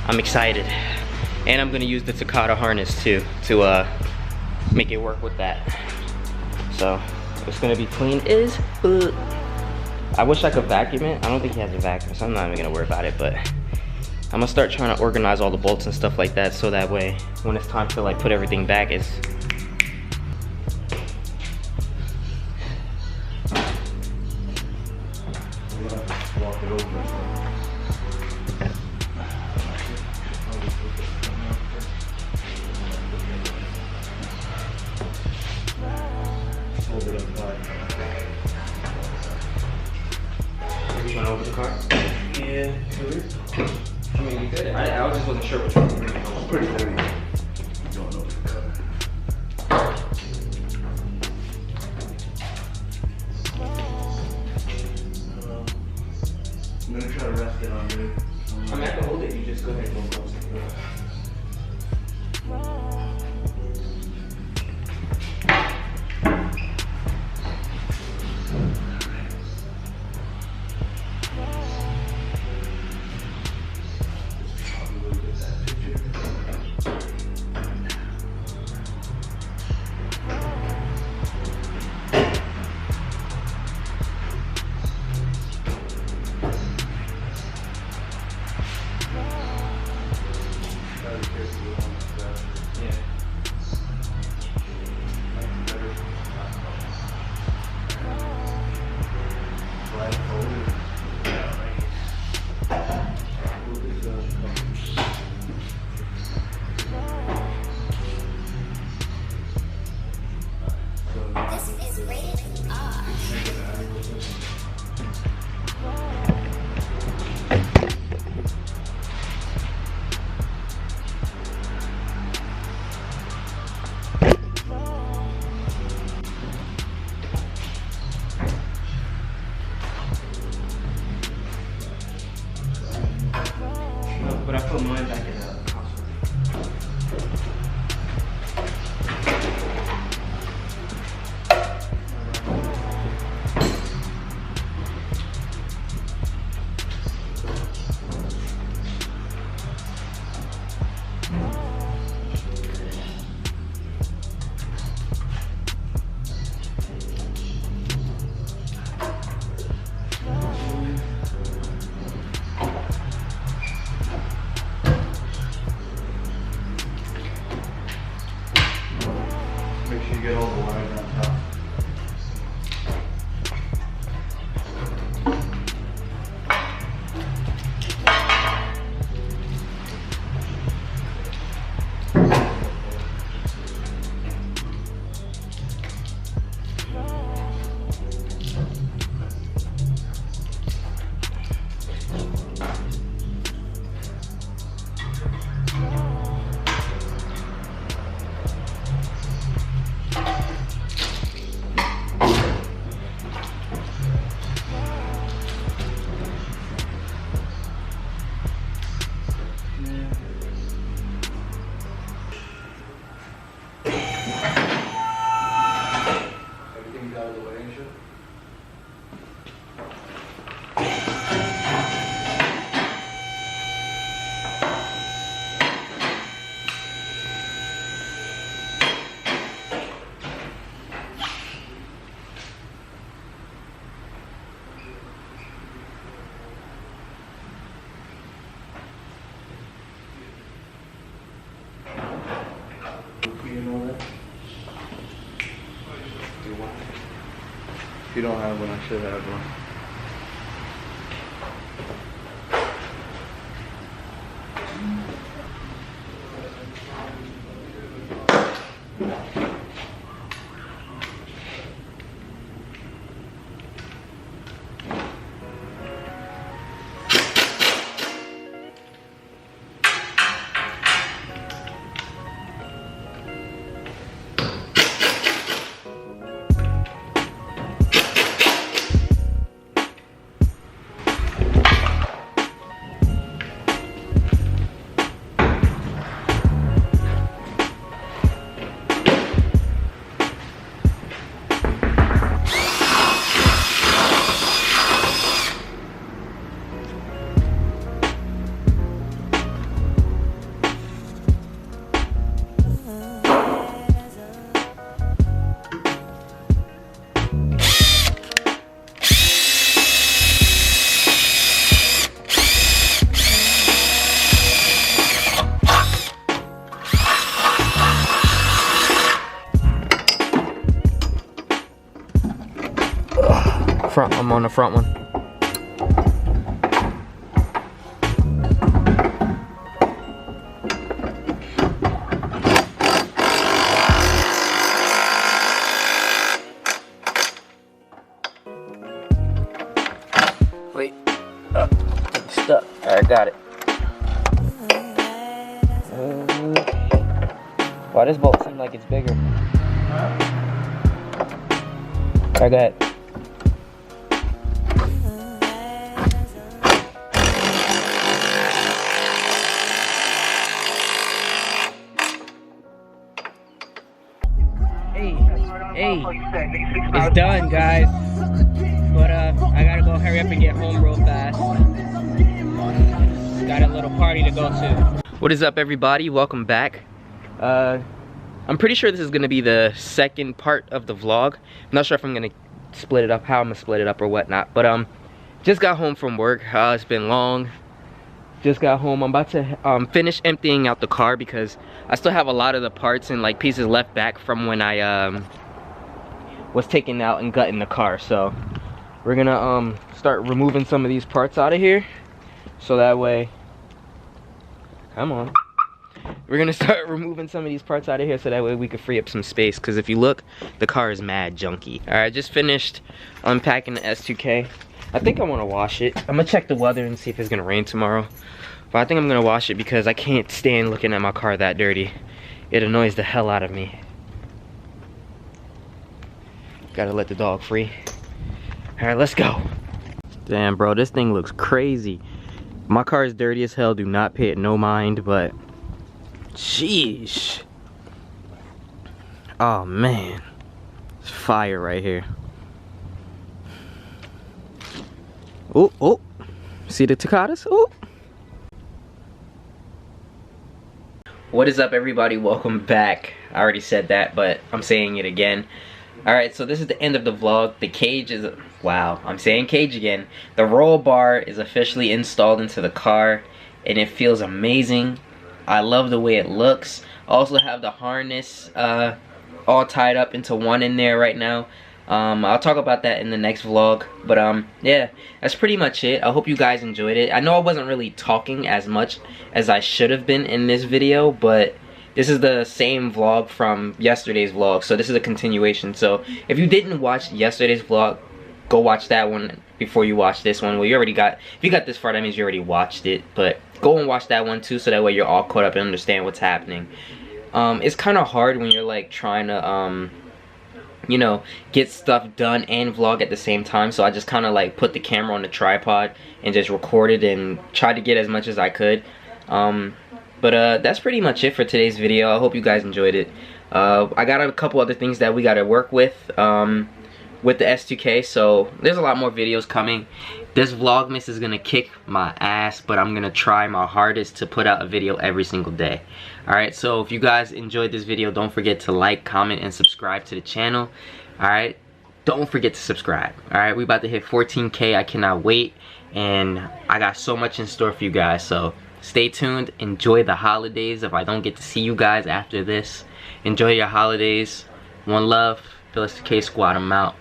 I'm excited. And I'm gonna use the Takata harness too to make it work with that. So it's gonna be clean as fuck. I wish I could vacuum it. I don't think he has a vacuum, so I'm not even gonna worry about it, but I'm gonna start trying to organize all the bolts and stuff like that so that way when it's time to like put everything back, it's walk it over. Hold it up high. you went over the car? Yeah, I mean, you could. I just wasn't sure which one you were going it's pretty heavy. Going over the car. I'm gonna try to rest it on you. I mean, I can hold it. You just go ahead and go close. But I put mine back in the console. Make sure you get all the wires on top. Everything's out of the way and shit. You know that? If you don't have one, I should have one. I'm on the front one. Wait, I'm stuck. Alright, got it. Why does bolt seem like it's bigger? Alright, go ahead. Hey, it's done, guys. But I gotta go hurry up and get home real fast. Got a little party to go to. What is up, everybody? Welcome back. I'm pretty sure this is gonna be the second part of the vlog. I'm not sure if I'm gonna split it up, how I'm gonna split it up or whatnot. But just got home from work. It's been long. Just got home. I'm about to finish emptying out the car because I still have a lot of the parts and like pieces left back from when I was taking out and gutting the car. So we're gonna start removing some of these parts out of here, so that way, come on, we're gonna start removing some of these parts out of here so that way we can free up some space, because if you look, the car is mad junky. All right, just finished unpacking the S2K. I think I want to wash it. I'm gonna check the weather and see if it's gonna rain tomorrow, but I think I'm gonna wash it because I can't stand looking at my car that dirty. It annoys the hell out of me. Gotta let the dog free. All right, let's go. Damn, bro, this thing looks crazy. My car is dirty as hell. Do not pay it no mind, but sheesh. Oh man, it's fire right here. Oh, oh, see the Tacatas? Oh. What is up, everybody? Welcome back. I already said that, but I'm saying it again. Alright, so this is the end of the vlog. The cage is, wow, I'm saying cage again. The roll bar is officially installed into the car, and it feels amazing. I love the way it looks. I also have the harness all tied up into one in there right now. I'll talk about that in the next vlog, but yeah, that's pretty much it. I hope you guys enjoyed it. I know I wasn't really talking as much as I should have been in this video, but this is the same vlog from yesterday's vlog, so this is a continuation. So if you didn't watch yesterday's vlog, go watch that one before you watch this one. Well, you already got, if you got this far, that means you already watched it, but go and watch that one too, so that way you're all caught up and understand what's happening. It's kind of hard when you're like trying to you know, get stuff done and vlog at the same time, so I just kind of like put the camera on the tripod and just recorded and tried to get as much as I could. But that's pretty much it for today's video. I hope you guys enjoyed it. I got a couple other things that we got to work with the S2K, so there's a lot more videos coming. This Vlogmas is gonna kick my ass, but I'm gonna try my hardest to put out a video every single day. Alright, so if you guys enjoyed this video, don't forget to like, comment, and subscribe to the channel. Alright, don't forget to subscribe. Alright, we about to hit 14K. I cannot wait, and I got so much in store for you guys, so stay tuned. Enjoy the holidays. If I don't get to see you guys after this, enjoy your holidays. One love. Phyllis K Squad, I'm out.